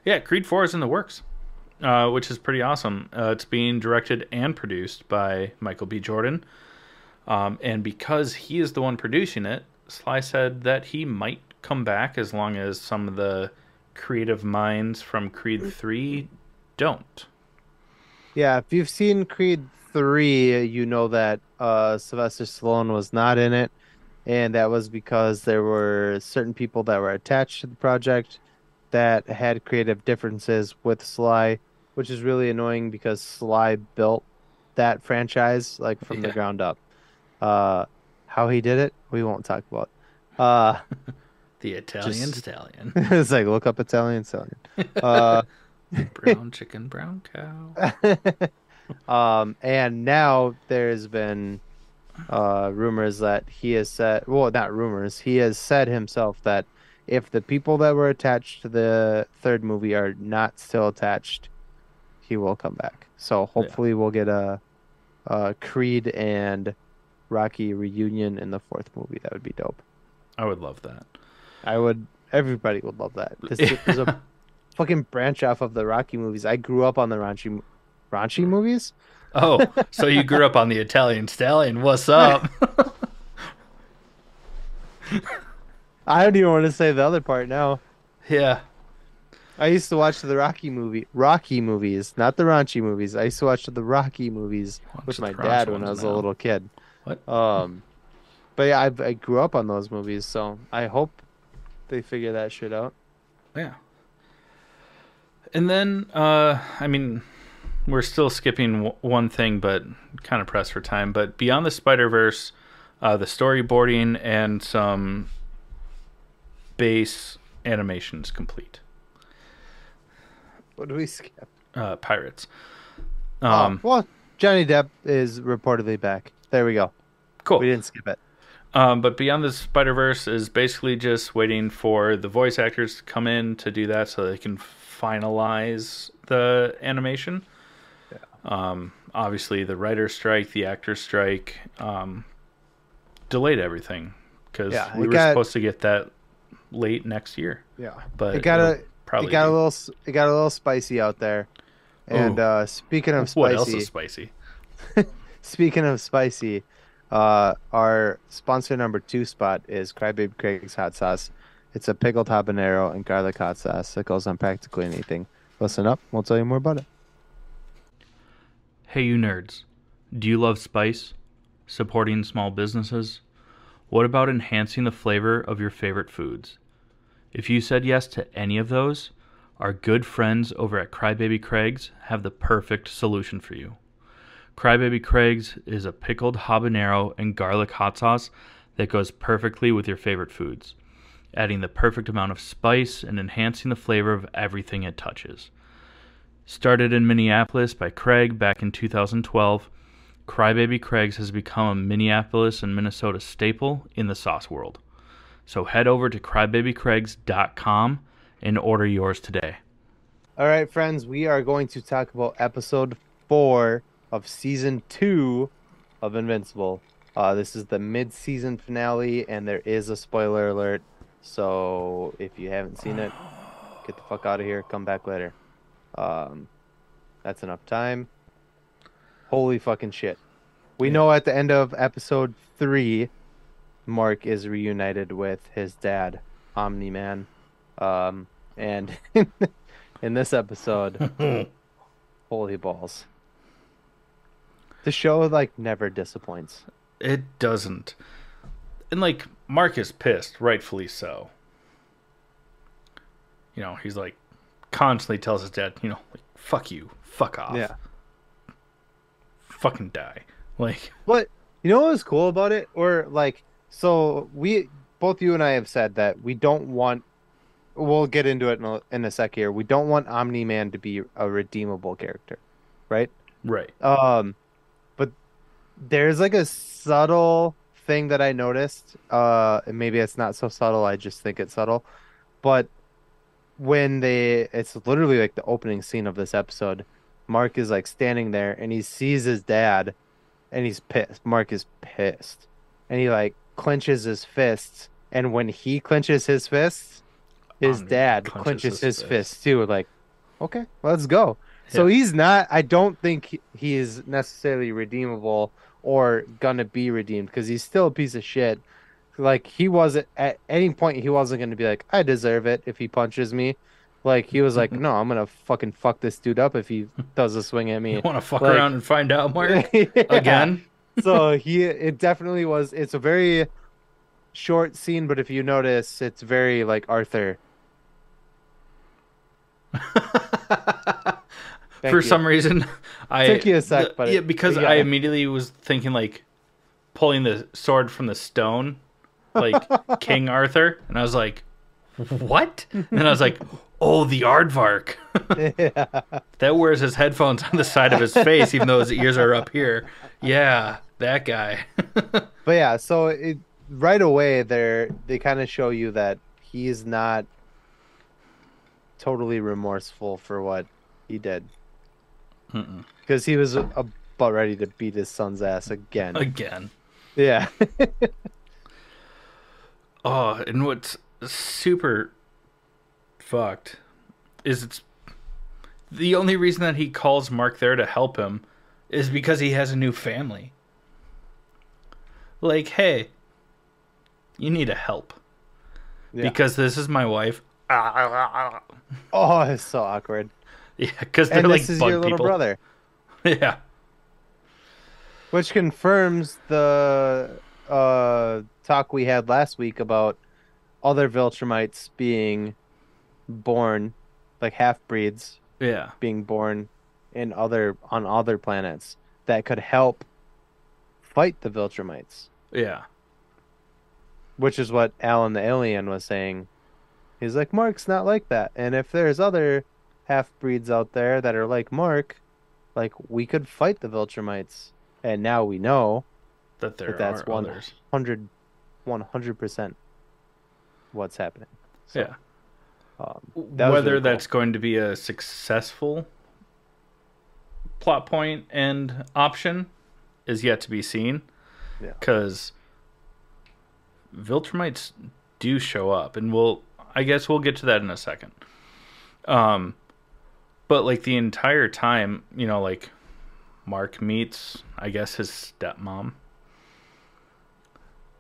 Yeah, Creed 4 is in the works, which is pretty awesome. It's being directed and produced by Michael B. Jordan. And because he is the one producing it, Sly said that he might come back as long as some of the creative minds from Creed 3 don't. Yeah, if you've seen Creed 3, you know that Sylvester Stallone was not in it, and that was because there were certain people that were attached to the project that had creative differences with Sly, which is really annoying because Sly built that franchise like from the ground up. How he did it, we won't talk about. The Italian stallion. It's like, look up Italian stallion. Brown chicken, brown cow. And now there's been rumors that he has said, well, not rumors, he has said himself that if the people that were attached to the third movie are not still attached, he will come back. So hopefully we'll get a Creed and Rocky reunion in the fourth movie. That would be dope. I would love that. Everybody would love that. Because it was a fucking branch off of the Rocky movies. I grew up on the raunchy movies. Oh, so you grew up on the Italian stallion. What's up? I don't even want to say the other part now. Yeah. I used to watch the Rocky movies, not the raunchy movies. I used to watch the Rocky movies with my dad when I was a little kid. What? But yeah, I grew up on those movies, so I hope they figure that shit out. Yeah. And then, I mean, we're still skipping one thing, but kind of pressed for time. But Beyond the Spider-Verse, the storyboarding and some base animations complete. What do we skip? Pirates. Well, Johnny Depp is reportedly back. There we go. Cool. We didn't skip it. But Beyond the Spider-Verse is basically just waiting for the voice actors to come in to do that so they can finalize the animation. Yeah. Obviously, the writer's strike, the actor's strike, delayed everything because we were supposed to get that late next year. Yeah, but it got a little spicy out there. And speaking of spicy, what else is spicy? Speaking of spicy, our sponsor number 2 spot is Crybaby Craig's Hot Sauce. It's a pickled habanero and garlic hot sauce that goes on practically anything. Listen up, we'll tell you more about it. Hey, you nerds. Do you love spice? Supporting small businesses? What about enhancing the flavor of your favorite foods? If you said yes to any of those, our good friends over at Crybaby Craig's have the perfect solution for you. Crybaby Craig's is a pickled habanero and garlic hot sauce that goes perfectly with your favorite foods. adding the perfect amount of spice and enhancing the flavor of everything it touches. Started in Minneapolis by Craig back in 2012, Crybaby Craig's has become a Minneapolis and Minnesota staple in the sauce world. So head over to crybabycraigs.com and order yours today. All right, friends, we are going to talk about episode 4 of season 2 of Invincible. This is the mid-season finale, and there is a spoiler alert. So if you haven't seen it, get the fuck out of here. Come back later. That's enough time. Holy fucking shit. We know at the end of episode 3, Mark is reunited with his dad, Omni-Man. And in this episode, holy balls. The show, like, never disappoints. It doesn't. And, like, Mark is pissed, rightfully so. You know, he's, like, constantly tells his dad, you know, like, fuck you, fuck off. Yeah. Fucking die. Like, but you know what was cool about it? Or, like, so both you and I have said that we don't want, we'll get into it in a sec here. We don't want Omni-Man to be a redeemable character, right? right. But there's like a subtle thing that I noticed. And maybe it's not so subtle. I just think it's subtle. But it's literally like the opening scene of this episode. Mark is like standing there and he sees his dad and he's pissed. Mark is pissed. And he like clenches his fists. And when he clenches his fists, his dad clenches his fists too. Like, okay, let's go. Yeah. So he's not, I don't think he is necessarily redeemable or gonna be redeemed because he's still a piece of shit. Like, he wasn't, at any point, he wasn't gonna be like, I deserve it if he punches me. Like, he was like, no, I'm gonna fucking fuck this dude up if he does a swing at me. You want to fuck around and find out, Mark? Yeah. Again? So it definitely was, it's a very short scene, but if you notice, it's very like Arthur. For some reason, took you a sec, but because I immediately was thinking like pulling the sword from the stone, like King Arthur, and I was like, what? And I was like, oh, the aardvark. Yeah. That wears his headphones on the side of his face, even though his ears are up here. Yeah, that guy. But yeah, so right away they kind of show you that he's not totally remorseful for what he did. Because he was about ready to beat his son's ass again. Yeah. Oh, and what's super fucked is it's the only reason that he calls Mark there to help him is because he has a new family. Like, hey, you need a help. Yeah. Because this is my wife. Oh, it's so awkward. Yeah, because they're like bug people. This is your little brother. Yeah. Which confirms the talk we had last week about other Viltrumites being born, like half-breeds. Yeah. Being born on other planets that could help fight the Viltrumites. Yeah. Which is what Alan the alien was saying. He's like, Mark's not like that. And if there's other half-breeds out there that are like Mark, like, we could fight the Viltrumites. And now we know that that's are others. 100% what's happening. So, yeah. Whether really that's going to be a successful plot point and option is yet to be seen. Yeah. Because Viltrumites do show up, and I guess we'll get to that in a second. But like the entire time, you know, like Mark meets, I guess, his stepmom.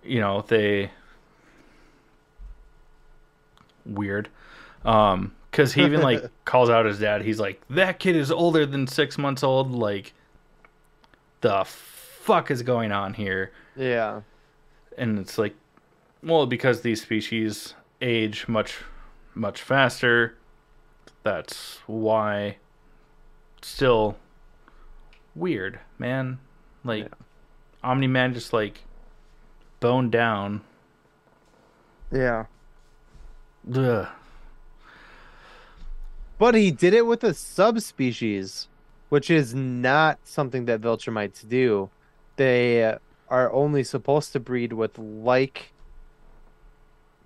You know, weird. Because he even like calls out his dad. He's like, that kid is older than 6 months old. Like, the fuck is going on here? Yeah. And it's like, well, because these species age much, much faster. That's why. Still weird, man. Like, yeah. Omni-Man just like boned down. Yeah. Ugh. But he did it with a subspecies, which is not something that Viltrumites do. They are only supposed to breed with like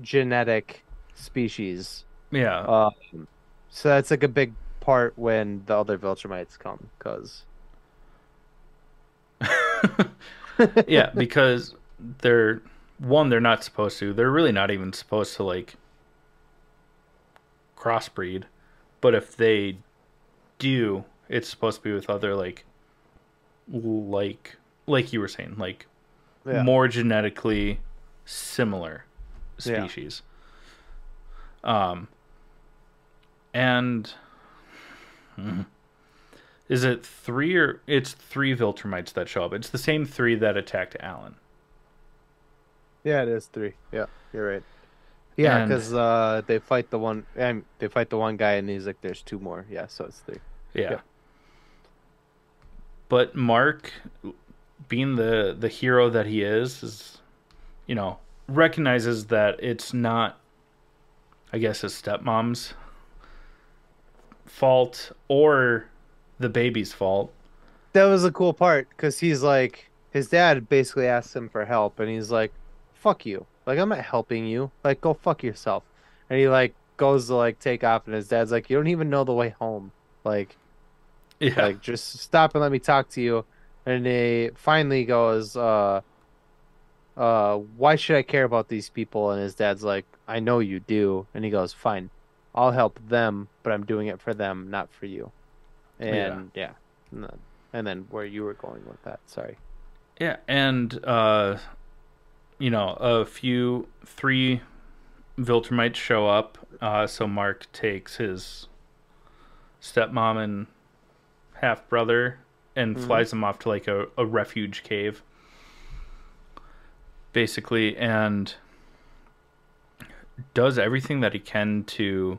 genetic species. Yeah. Um, so that's like a big part when the other Viltrumites come, because Yeah, because they're they're not supposed to. They're really not even supposed to like crossbreed. But if they do, it's supposed to be with other like like you were saying, like yeah, more genetically similar yeah. species. Um and is it three or it's three Viltrumites that show up? It's the same three that attacked Alan. Yeah, it is three. Yeah, you're right. Yeah, And because they fight the one guy, and he's like, "There's two more." Yeah, so it's three. yeah. Yeah. But Mark, being the hero that he is you know, recognizes that it's not, I guess, his stepmom's fault or the baby's fault. That was a cool part because he's like, his dad basically asks him for help, and he's like, "Fuck you! Like I'm not helping you. Like go fuck yourself." And he like goes to like take off, and his dad's like, "You don't even know the way home. Like, Yeah, like just stop and let me talk to you." And he finally goes, why should I care about these people?" And his dad's like, "I know you do." And he goes, "Fine, I'll help them, but I'm doing it for them, not for you." yeah, And yeah, and then where you were going with that, sorry. yeah. And you know, three Viltrumites show up. So Mark takes his stepmom and half brother and Hmm. flies them off to like a refuge cave, basically, and does everything that he can to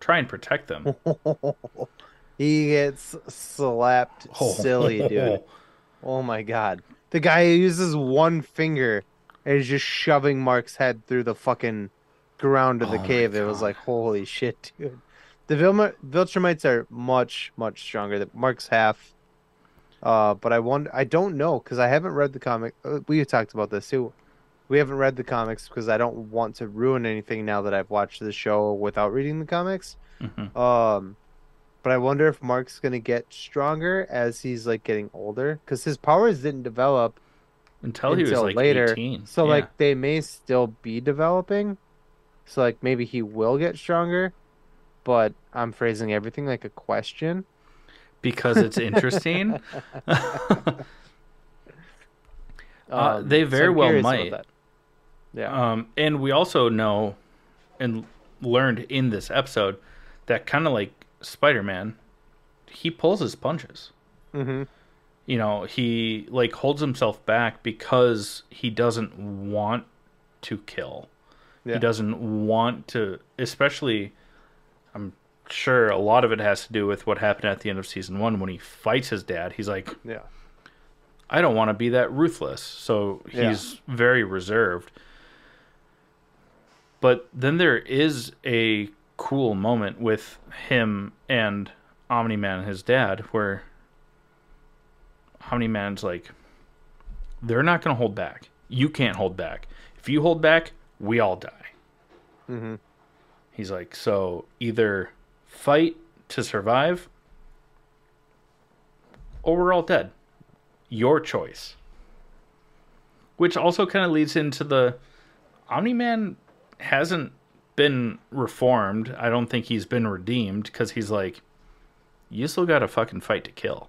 try and protect them. He gets slapped silly, dude. Oh, Oh my God. The guy who uses one finger and is just shoving Mark's head through the fucking ground of the oh my cave. It was god. like, holy shit, dude. The Viltrumites are much, much stronger. Mark's half. But I don't know because I haven't read the comic. We talked about this too. We haven't read the comics because I don't want to ruin anything now that I've watched the show without reading the comics. Hmm. Um, but I wonder if Mark's gonna get stronger as he's like getting older because his powers didn't develop Until he was until like later. 18. So Yeah. like they may still be developing. So like maybe he will get stronger, but I'm phrasing everything like a question. Because it's interesting. They So very I'm well curious about might. that. Yeah. And we also know and learned in this episode that kind of like Spider Man, he pulls his punches. Mm-hmm. You know, he like holds himself back because he doesn't want to kill. He Yeah. doesn't want to, especially, I'm sure a lot of it has to do with what happened at the end of season one when he fights his dad. He's like, Yeah. I don't want to be that ruthless. So Yeah. he's very reserved. But then there is a cool moment with him and Omni Man, his dad, where Omni Man's like, they're not going to hold back. You can't hold back. If you hold back, we all die. Mm-hmm. He's like, so either fight to survive or we're all dead. Your choice. Which also kind of leads into the Omni Man hasn't been reformed. I don't think he's been redeemed because he's like, you still got to fucking fight to kill.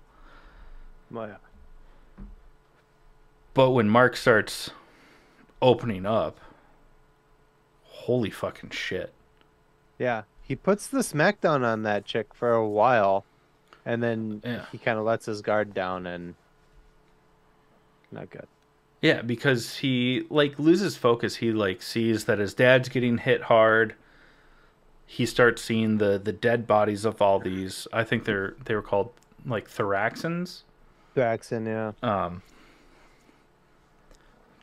Well, yeah. But when Mark starts opening up, holy fucking shit. Yeah. He puts the smackdown on that chick for a while, and then Yeah. he kind of lets his guard down, and not good. Yeah, because he like loses focus. He like sees that his dad's getting hit hard. He starts seeing the dead bodies of all these. I think they were called like thoraxins. Jackson, yeah.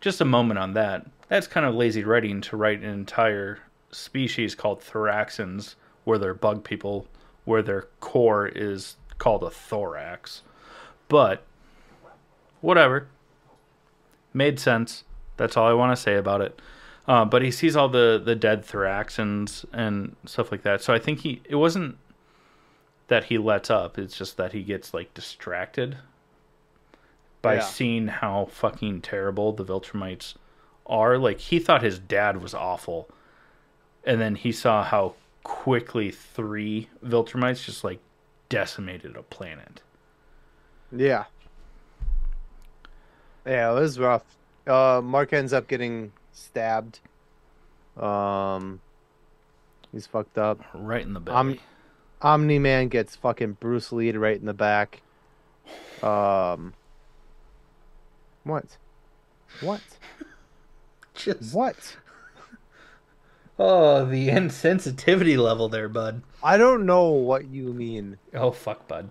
Just a moment on that. That's kind of lazy writing to write an entire species called thoraxins, where they're bug people, where their core is called a thorax. But whatever, made sense. That's all I want to say about it. But he sees all the dead thoraxins and stuff like that. So I think it wasn't that he lets up. It's just that he gets like distracted by seeing how fucking terrible the Viltrumites are. Like, he thought his dad was awful, and then he saw how quickly 3 Viltrumites just like decimated a planet. Yeah. Yeah, it was rough. Mark ends up getting stabbed. He's fucked up. Right in the belly. Omni-Man gets fucking Bruce Lee'd right in the back. What? Just... What? Oh, the insensitivity level there, bud. I don't know what you mean. Oh, fuck, bud.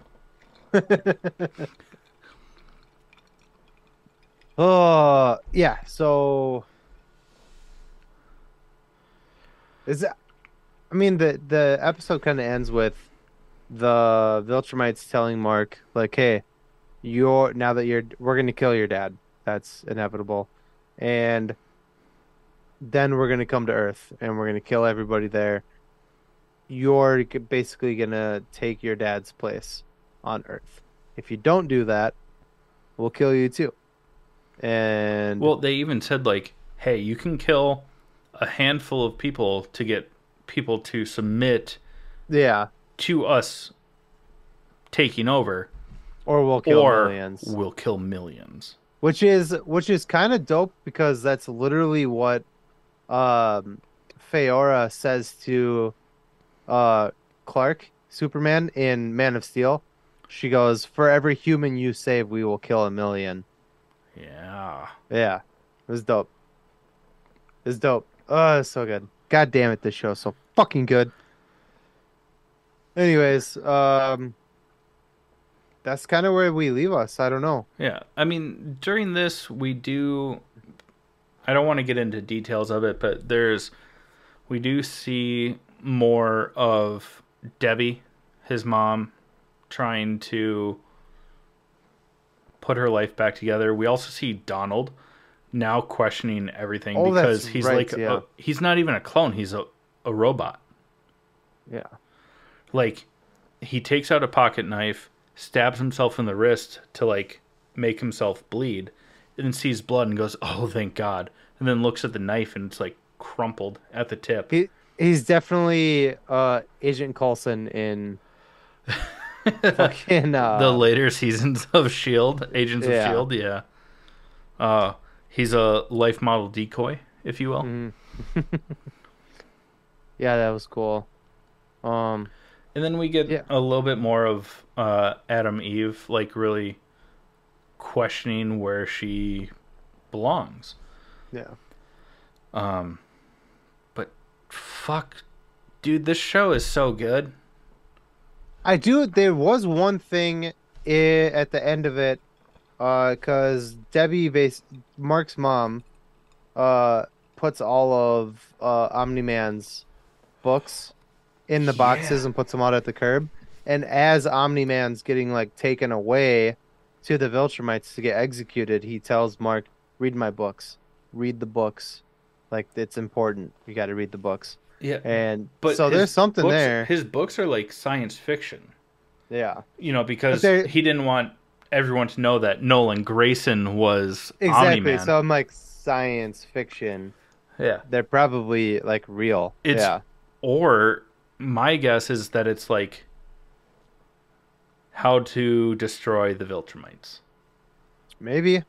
Oh, yeah, so... I mean, the episode kind of ends with the Viltrumites telling Mark, like, hey, we're going to kill your dad. That's inevitable. And then we're going to come to Earth, and we're going to kill everybody there. You're basically going to take your dad's place on Earth. If you don't do that, we'll kill you too. And well, they even said, like, hey, you can kill a handful of people to get people to submit to us taking over, or we'll kill millions. We'll kill millions. Which is kind of dope, because that's literally what Feora says to Clark, Superman, in Man of Steel. She goes, for every human you save, we will kill 1 million. Yeah. Yeah. It was dope. Oh, it's so good. God damn it, this show's so fucking good. Anyways, that's kind of where we leave us. I don't know. Yeah. I mean, during this, I don't want to get into details of it, but we do see more of Debbie, his mom, trying to put her life back together. We also see Donald now questioning everything, because he's he's not even a clone. He's a robot. Yeah. Like, he takes out a pocket knife, stabs himself in the wrist to, like, make himself bleed, and then sees blood and goes, oh, thank God. And then looks at the knife and it's, like, crumpled at the tip. He's definitely Agent Coulson in fucking... the later seasons of S.H.I.E.L.D., Agents of S.H.I.E.L.D., yeah. He's a life model decoy, if you will. Mm-hmm. Yeah, that was cool. And then we get a little bit more of Adam Eve, like, really questioning where she belongs. Yeah. But fuck, dude, this show is so good. There was one thing at the end of it, because Mark's mom, puts all of Omni-Man's books in the boxes and puts them out at the curb. And as Omni-Man's getting, like, taken away to the Viltrumites to get executed, he tells Mark, read my books. Read the books. Like, it's important. You got to read the books. Yeah. But so there's something there. His books are like science fiction. Yeah. You know, because he didn't want everyone to know that Nolan Grayson was Omni-Man. So I'm like, science fiction. Yeah. They're probably, like, real. Or my guess is that it's like how to destroy the Viltrumites. Maybe.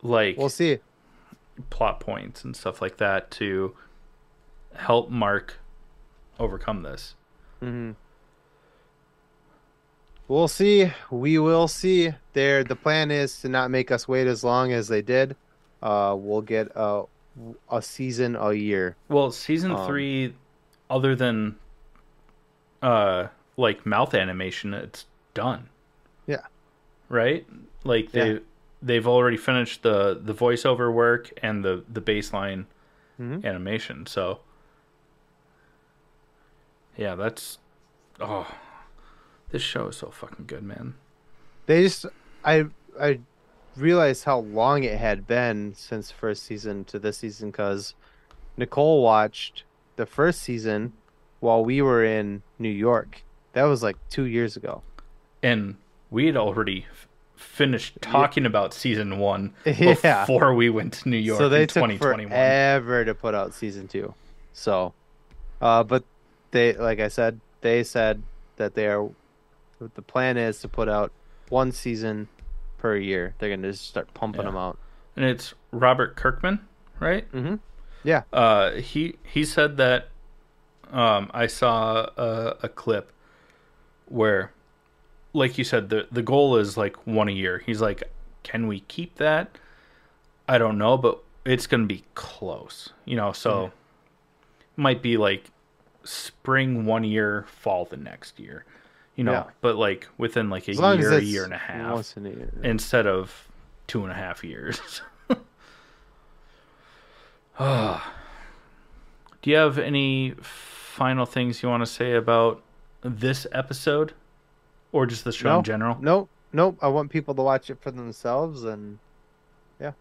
Like, we'll see. Plot points and stuff like that to help Mark overcome this. Mm-hmm. We'll see. We will see. The plan is to not make us wait as long as they did. We'll get a season a year. Well, season 3, other than like mouth animation, it's done. Yeah. Right? Like they've already finished the voiceover work and the baseline animation. So Yeah, that's oh, this show is so fucking good, man. They just I realized how long it had been since first season to this season because Nicole watched the first season while we were in New York. That was like 2 years ago. And we had already finished Yeah, talking about season 1 yeah. before we went to New So York in they took 2021. forever to put out season two. So, but like I said, they said that the plan is to put out one season per year. They're gonna just start pumping Yeah. them out. And it's Robert Kirkman, right? Mm-hmm. Yeah. He said that I saw a clip where, like you said, the goal is like one a year. He's like, can we keep that? I don't know, but it's gonna be close, so might be like spring one year, fall the next year, Yeah. but like within like As long as a it's year and a half once in a year. instead of 2.5 years. Do you have any final things you want to say about this episode or just the show No, in general? nope. I want people to watch it for themselves, and yeah,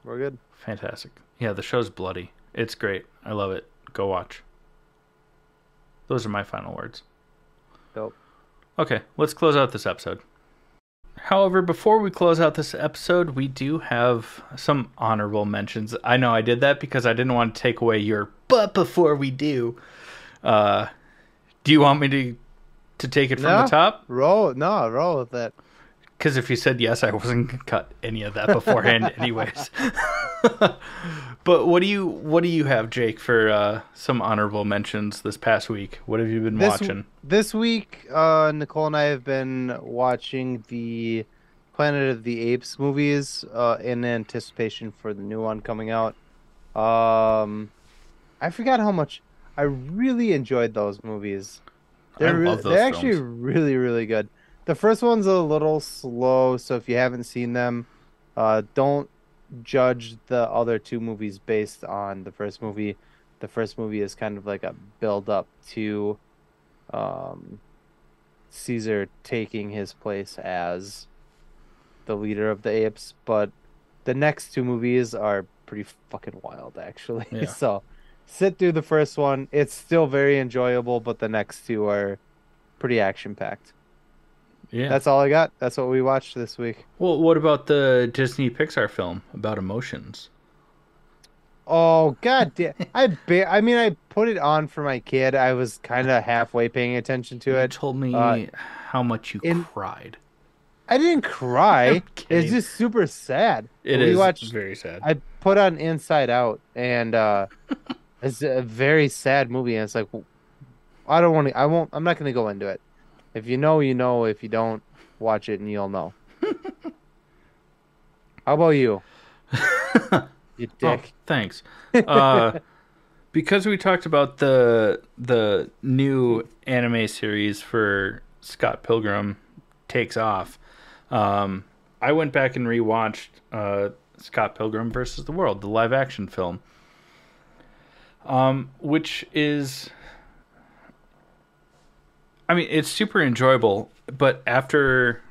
we're good. Fantastic. Yeah, the show's bloody. It's great. I love it. Go watch. Those are my final words. Dope. Okay, let's close out this episode. However, before we close out this episode, we do have some honorable mentions. I know I did that because I didn't want to take away your but before we do. Do you want me to take it from the top? Roll with it. Because if you said yes, I wasn't going to cut any of that beforehand anyways. But what do you have, Jake, for some honorable mentions this past week? What have you been watching? This week, Nicole and I have been watching the Planet of the Apes movies in anticipation for the new one coming out. I forgot how much I really enjoyed those movies. I love those they're actually films. really, really good. The first one's a little slow, so if you haven't seen them, don't judge the other two movies based on the first movie. The first movie is kind of like a build up to Caesar taking his place as the leader of the apes, but the next two movies are pretty fucking wild, actually. Yeah. So sit through the first one. It's still very enjoyable, but the next two are pretty action packed. Yeah. That's all I got. That's what we watched this week. Well, what about the Disney Pixar film about emotions? Oh god damn. I mean I put it on for my kid. I was kind of halfway paying attention to You it. told me how much you cried. I didn't cry. I'm kidding. It's just super sad. It We is watched very sad. I put on Inside Out, and it's a very sad movie. And it's like, I don't want to. I won't. I'm not going to go into it. If you know, you know. If you don't, watch it and you'll know. How about you? You dick. Oh, thanks. Because we talked about the new anime series for Scott Pilgrim Takes Off, I went back and rewatched Scott Pilgrim versus the World, the live action film, which is, I mean, it's super enjoyable. But after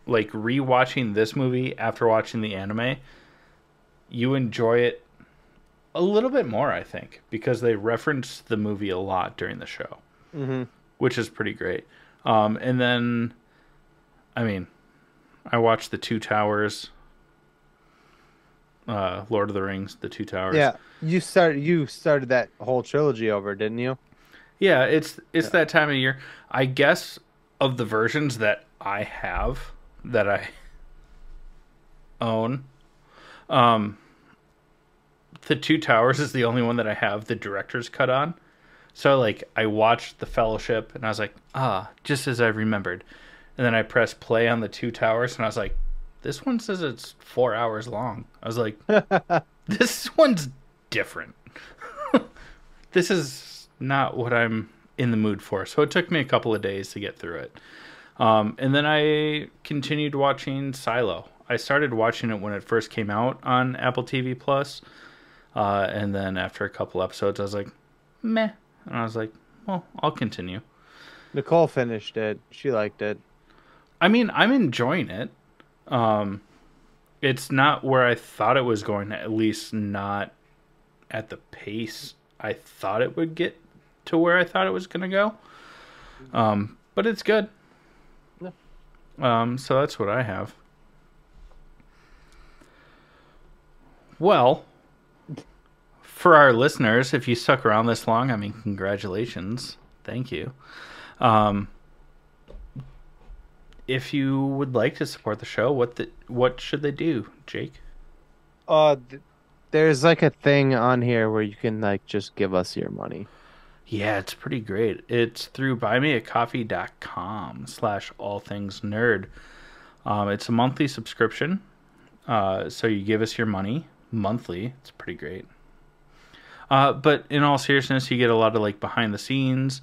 like rewatching this movie after watching the anime, you enjoy it a little bit more, I think, because they reference the movie a lot during the show, which is pretty great. And then, I mean, I watched The Two Towers, Lord of the Rings, The Two Towers. Yeah, you started that whole trilogy over, didn't you? Yeah, it's that time of year. I guess of the versions that I have that I own, The Two Towers is the only one that I have the director's cut on. So like I watched The Fellowship and I was like, just as I remembered. And then I pressed play on The Two Towers and I was like, this one says it's 4 hours long. I was like, this one's different. This is not what I'm in the mood for. So it took me a couple of days to get through it. And then I continued watching Silo. I started watching it when it first came out on Apple TV Plus. And then after a couple episodes, I was like, meh. And I was like, well, I'll continue. Nicole finished it. She liked it. I mean, I'm enjoying it. Um, it's not where I thought it was going, at least not at the pace I thought it would get to where I thought it was going to go. But it's good. Yeah. So that's what I have. Well, for our listeners, if you stuck around this long, I mean, congratulations. Thank you. If you would like to support the show, what should they do, Jake? There's like a thing on here where you can like just give us your money. Yeah, it's pretty great. It's through buymeacoffee.com/allthingsnerd. It's a monthly subscription. So you give us your money monthly. It's pretty great. But in all seriousness, you get a lot of like behind the scenes,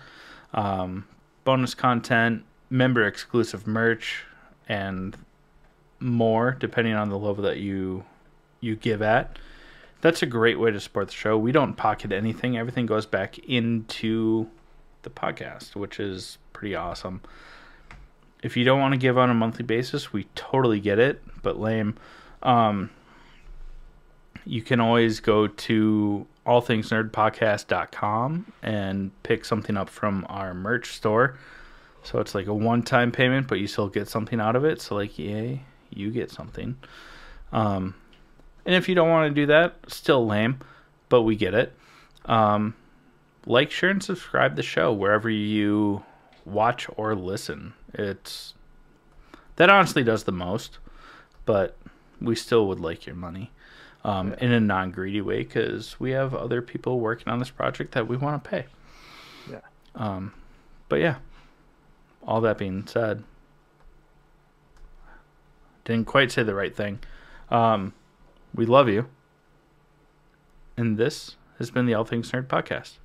bonus content, member exclusive merch, and more depending on the level that you give at. That's a great way to support the show. We don't pocket anything. Everything goes back into the podcast, which is pretty awesome. If you don't want to give on a monthly basis, we totally get it, but lame. You can always go to allthingsnerdpodcast.com and pick something up from our merch store. So it's like a one-time payment, but you still get something out of it. So like, yay, you get something. And if you don't want to do that, still lame, but we get it. Like, share, and subscribe to the show wherever you watch or listen. That honestly does the most, but we still would like your money. In a non-greedy way, because we have other people working on this project that we want to pay. Yeah. But yeah, all that being said, didn't quite say the right thing. We love you. And this has been the All Things Nerd Podcast.